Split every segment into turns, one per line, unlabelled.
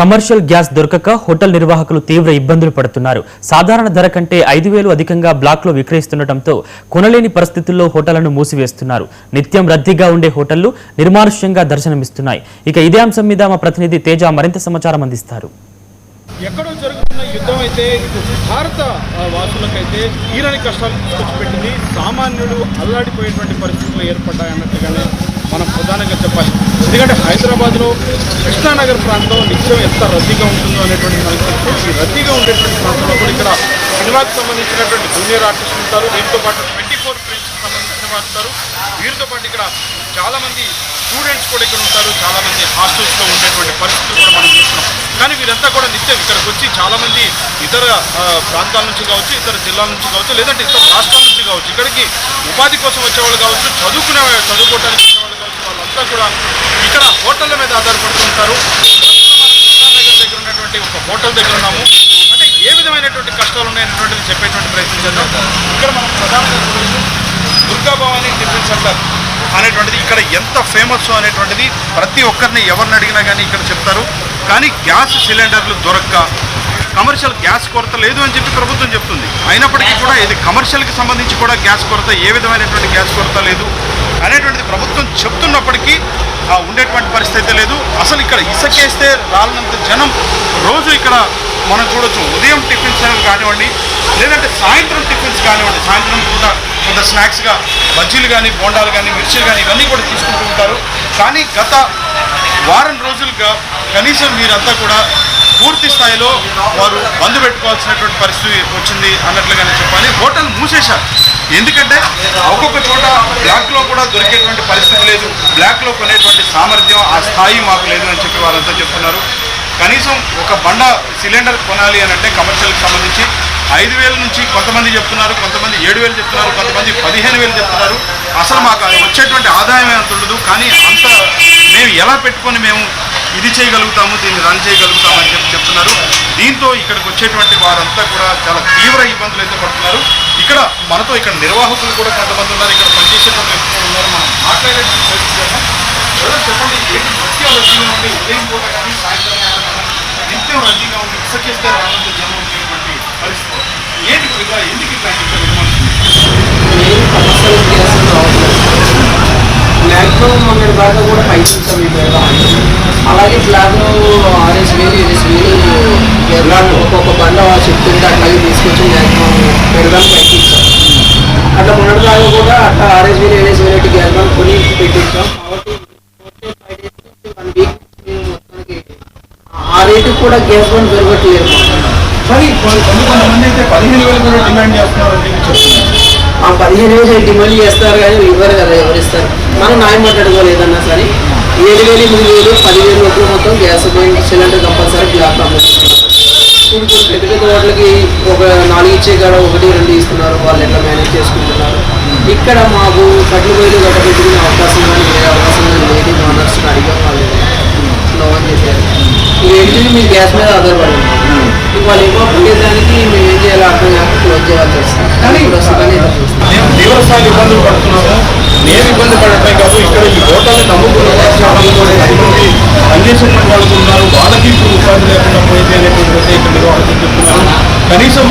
Commercial gas దొరకక hotel నిర్వాహకులు తీవ్ర ఇబ్బందులు పడుతున్నారు. సాధారణ ధర కంటే 5,000 అధికంగా బ్లాక్లో విక్రయిస్తుండటంతో కొనలేని పరిస్థితుల్లో హోటళ్లను మూసివేస్తున్నారు. నిత్యం రద్దీగా ఉండే హోటళ్లు నిర్మానుష్యంగా దర్శనమిస్తున్నాయి. ఇక ఇదే అంశం మీద మా ప్రతినిధి తేజ మరింత సమాచారం అందిస్తారు.
ఎక్కడో జరుగుతున్న యుద్ధం అయితే భారత వాసులకైతే తీరని కష్టాలు తీసుకొచ్చిపెట్టింది. సామాన్యులు అల్లాడిపోయేటువంటి పరిస్థితులు ఏర్పడ్డాయన్నట్టుగానే మనం ప్రధానంగా చెప్పాలి. ఎందుకంటే హైదరాబాద్లో కృష్ణానగర్ ప్రాంతం నిత్యం ఎంత రద్దీగా ఉంటుందో అనేటువంటి మనకు ఈ రద్దీగా ఉండేటువంటి ప్రాంతంలో కూడా ఇక్కడ సినిమాకి సంబంధించినటువంటి జూనియర్ ఆర్టిస్టులు ఉంటారు. వీరితో పాటు 24 ఫిల్మ్స్కి సంబంధించిన వారు ఉంటారు. వీరితో పాటు ఇక్కడ చాలామంది స్టూడెంట్స్ కూడా ఇక్కడ ఉంటారు. చాలామంది హాస్టల్స్లో ఉండేటువంటి పరిస్థితులు కూడా మనం చూస్తున్నాం. కానీ వీరంతా కూడా నిత్యం ఇక్కడికి వచ్చి చాలామంది ఇతర ప్రాంతాల నుంచి కావచ్చు, ఇతర జిల్లాల నుంచి కావచ్చు, లేదంటే ఇతర రాష్ట్రాల నుంచి కావచ్చు, ఇక్కడికి ఉపాధి కోసం వచ్చేవాళ్ళు కావచ్చు, చదువుకోవడానికి వచ్చేవాళ్ళు కావచ్చు, వాళ్ళంతా కూడా ఇక్కడ హోటళ్ళ మీద ఆధారపడుతుంటారు. కృష్ణానగర్ దగ్గర ఉన్నటువంటి ఒక హోటల్ దగ్గర ఉన్నాము. అంటే ఏ విధమైనటువంటి కష్టాలు ఉన్నాయనేటువంటిది చెప్పేటువంటి ప్రయత్నం చేద్దాం. ఇక్కడ మనం ప్రధానంగా దుర్గా భవానీ టిఫిన్ సెంటర్ అనేటువంటిది ఇక్కడ ఎంత ఫేమస్ అనేటువంటిది ప్రతి ఒక్కరిని ఎవరిని అడిగినా కానీ ఇక్కడ చెప్తారు. కానీ గ్యాస్ సిలిండర్లు దొరక్క కమర్షియల్ గ్యాస్ కొరత లేదు అని చెప్పి ప్రభుత్వం చెప్తుంది. అయినప్పటికీ కూడా ఇది కమర్షియల్కి సంబంధించి కూడా గ్యాస్ కొరత, ఏ విధమైనటువంటి గ్యాస్ కొరత లేదు అనేటువంటిది ప్రభుత్వం చెప్తున్నప్పటికీ ఉండేటువంటి పరిస్థితి లేదు. అసలు ఇక్కడ ఇసుకేస్తే రాలినంత జనం రోజు ఇక్కడ మనం చూడొచ్చు. ఉదయం టిఫిన్స్ కానివ్వండి, లేదంటే సాయంత్రం టిఫిన్స్ కానివ్వండి, సాయంత్రం కూడా కొంత స్నాక్స్గా బజ్జీలు కానీ, బోండాలు కానీ, మిర్చీలు కానీ ఇవన్నీ కూడా తీసుకుంటూ ఉంటారు. కానీ గత వారం రోజులుగా కనీసం మీరంతా కూడా పూర్తి స్థాయిలో వారు బంద్ పెట్టుకోవాల్సినటువంటి పరిస్థితి వచ్చింది అన్నట్లుగానే చెప్పాలి. హోటల్ మూసేశారు. ఎందుకంటే ఒక్కొక్క చోట బ్లాక్లో కూడా దొరికేటువంటి పరిస్థితి లేదు, బ్లాక్లో కొనేటువంటి సామర్థ్యం, ఆ స్థాయి మాకు లేదు అని చెప్పి వారంతా చెప్తున్నారు. కనీసం ఒక బండ సిలిండర్ కొనాలి అని అంటే కమర్షియల్కి సంబంధించి 5,000 నుంచి కొంతమంది చెప్తున్నారు, కొంతమంది 7,000 చెప్తున్నారు, కొంతమంది 15,000 చెప్తున్నారు. అసలు మాకు వచ్చేటువంటి ఆదాయమే అంత ఉండదు. కానీ అంత మేము ఎలా పెట్టుకొని మేము ఇది చేయగలుగుతాము, దీన్ని రన్ చేయగలుగుతాము అని చెప్పి చెప్తున్నారు. దీంతో ఇక్కడికి వచ్చేటువంటి వారంతా కూడా చాలా తీవ్ర ఇబ్బందులు అయితే పడుతున్నారు. ఇక్కడ మనతో ఇక్కడ నిర్వాహకులు కూడా కొంతమంది ఉన్నారు, ఇక్కడ పనిచేసేటువంటి వ్యక్తులు ఉన్నారు. మనం మాట్లాడేటువంటి చెప్పండి, ఏంటి నిత్యం రద్దీగా ఉండి ఉదయం పూట కానీ సాయంత్రం నిత్యం రద్దీగా ఉండి ఇసుకేస్తే రానంత జనం ఉండేటువంటి పరిస్థితి ఏంటి? ఎందుకు ఇట్లా
బ్లాక్లో మొన్నటి దాకా కూడా పైసలు పెడదాం. అలాగే బ్లాక్లో 6,000 7,000 బ్లాక్ ఒక్కొక్క బండ చెప్తుంటే అట్లాగే తీసుకొచ్చి మ్యాక్సిమం పెడదాం పైకి ఇస్తాం. అట్లా మొన్నటి దాకా కూడా అట్లా 6,000 7,000 గ్యాస్ బండ్ కొని పెట్టించాం. కాబట్టి 1 వీక్ మొత్తానికి ఆ రేటుకి కూడా గ్యాస్ బండ్ పెరగట్లేదు.
కానీ కొంతమంది అయితే 15,000 కూడా డిమాండ్ చేస్తున్నారు.
15,000 డిమాండ్ చేస్తారు కానీ ఇవ్వరు కదా, ఎవరిస్తారు? మనం న్యాయం మాట్లాడుకోలేదన్నా సరే 7,000 8,000 10,000 లోపల మొత్తం గ్యాస్ సిలిండర్ కంపల్సరీ బ్లాక్ అమ్ముతున్నారు. ఇప్పుడు పెద్ద పెద్ద హోటల్కి ఒక 4 ఇచ్చే కాడ 1 2 ఇస్తున్నారు. వాళ్ళు ఎట్లా మేనేజ్ చేసుకుంటున్నారు? ఇక్కడ మాకు కట్లు పోయిలు కట్టబెట్టుకునే అవకాశం కానీ వేరే అవకాశం కానీ లేదు. మా నర్సుని అడిగాం, వాళ్ళు నో అని చెప్పారు. ఈ ఏంటిది మీ గ్యాస్ మీద ఆధారపడి వాళ్ళు ఇవ్వకపోయేదానికి మేము ఏం చేయాలో అర్థం కాక క్లోజ్ చేయాల్సి వస్తుంది. కానీ
మేము తీవ్రస్థాయి ఇబ్బందులు పడుతున్నాము. నేను ఇబ్బంది పడటమే కాదు, ఇక్కడ ఈ హోటల్ని నమ్ముకున్న పనిచేసేటువంటి వాళ్ళు ఉన్నారు. వాళ్ళకి ఇప్పుడు ఉపాధి లేకుండా పోయింది అనేటువంటి ఇక్కడ నిర్వాహకులు చెప్తున్నారు. కనీసం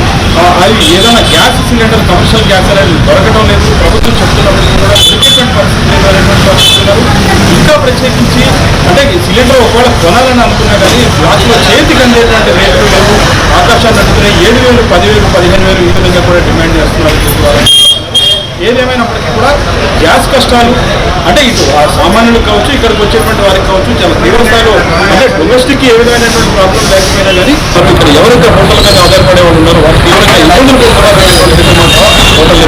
అది ఏదైనా గ్యాస్ సిలిండర్ కమర్షియల్ గ్యాస్ అనేది దొరకడం లేదు. ప్రభుత్వం చెప్తున్నప్పుడు కూడా దొరికేటువంటి పరిస్థితి లేదు అనేటువంటి వాళ్ళు చెప్తున్నారు. ఇంకా ప్రత్యేకించి అంటే సిలిండర్ ఒకవేళ కొనాలని అనుకున్నా కానీ బ్లాక్లో చేతికి అందేటువంటి రేట్లు లేవు. ఆకాశాన్ని అందుకునే 7,000 10,000 15,000 ఈ విధంగా కూడా డిమాండ్ చేస్తున్నారు. ఏదేమైనప్పటికీ కూడా గ్యాస్ కష్టాలు అంటే ఇటు సామాన్యులకు కావచ్చు, ఇక్కడికి వచ్చేటువంటి వారికి కావచ్చు, చాలా తీవ్ర స్థాయిలో అంటే డొమెస్టిక్ ఏ విధమైనటువంటి ప్రాబ్లం లేకపోయినా కానీ ఇక్కడ ఎవరైతే హోటల్ మీద ఆధారపడే వాళ్ళు ఉన్నారో వారికి తీవ్రంగా ఇబ్బందులు పడుతున్నారు. హోటల్